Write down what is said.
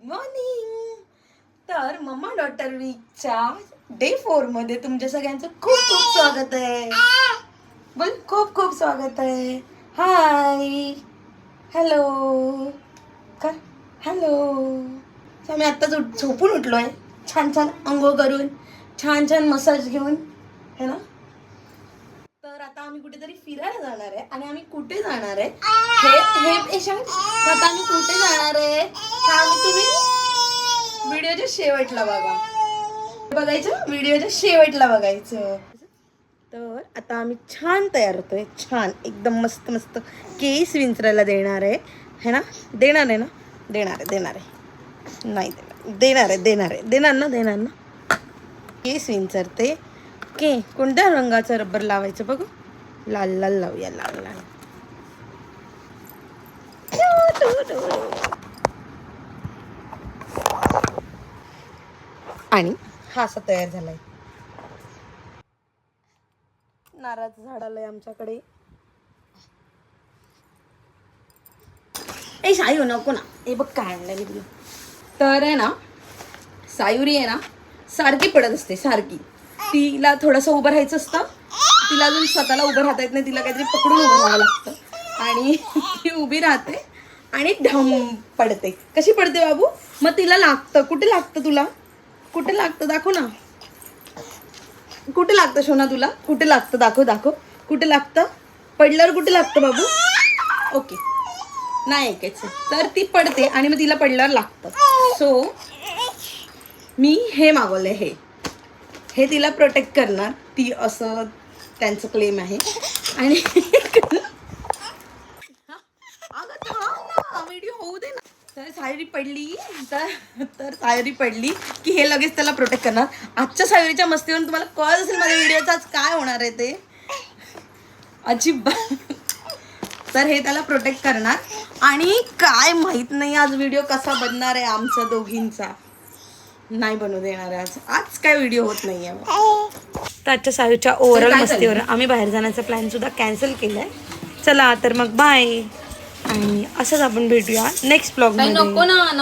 Morning. तर mamma daughter वीकच्या day 4 मध्ये तुमच्या सगळ्यांचं खूप खूप स्वागत आहे. बोल, खूप खूप स्वागत आहे. हाय, हॅलो कर, हॅलो. आम्ही आत्ताच झोपून उठलो आहे, छान छान अंघोळ करून, छान छान मसाज घेऊन, है ना. तर आता आम्ही कुठेतरी फिरायला जाणार आहे. आणि आम्ही कुठे जाणार आहे आता आम्ही कुठे जाणार आहे तुम्ही व्हिडिओच्या शेवटला बघायचं, व्हिडिओच्या शेवटला बघायचं. तर आता आम्ही छान तयार होतोय, छान एकदम मस्त मस्त केस विंचरायला देणार आहे, है ना. देणार आहे ना, देणार आहे नाही देणार ना. केस विंचरते. ओके, कोणत्या रंगाचं रबर लावायचं बघू. लाल लाल लावूया, लाल लाल. आणि हा असा तयार झालाय. नारळाचं झाड आलंय आमच्याकडे. ए सायू नको ना, हे बघ काय आणलंय मी तुला. तर आहे ना, सायुरी आहे ना सारखी पडत असते, सारखी. तिला थोडंसं उभं राहायचं असतं, तिला अजून स्वतःला उभं राहता येत नाही, तिला काहीतरी पकडून उभं राहावं लागतं. आणि ती उभी राहते आणि ढम पडते. कशी पडते बाबू? मग तिला लागतं. कुठे लागतं तुला? कुठे लागतं दाखव ना. कुठे लागतं शोना तुला? कुठे लागतं दाखव. कुठे लागतं? पडल्यावर कुठे लागतं बाबू? ओके, नाही ऐकायचं. तर ती पडते आणि मग तिला पडल्यावर लागतं. सो मी हे मागवलंय, हे तिला प्रोटेक्ट करणार, ती असं त्यांचं क्लेम आहे. आणि अगं थांब ना, व्हिडिओ होऊ दे ना. तर सायरी पडली की हे लगेच त्याला प्रोटेक्ट करणार. आजच्या सायरीच्या मस्तीवरून तुम्हाला कळत असेल माझ्या व्हिडिओचा आज काय होणार आहे ते. अजिबात. तर हे त्याला प्रोटेक्ट करणार. आणि काय माहित नाही आज व्हिडिओ कसा बनणार आहे आमचा दोघींचा. नाही बनवू देणार आहे आज काय व्हिडिओ होत नाहीये. तर आजच्या सायूच्या ओव्हरऑल मस्तीवर आम्ही बाहेर जाण्याचा प्लॅन सुद्धा कॅन्सल केलाय. चला तर मग बाय. आणि असंच आपण भेटूया नेक्स्ट ब्लॉग मध्ये.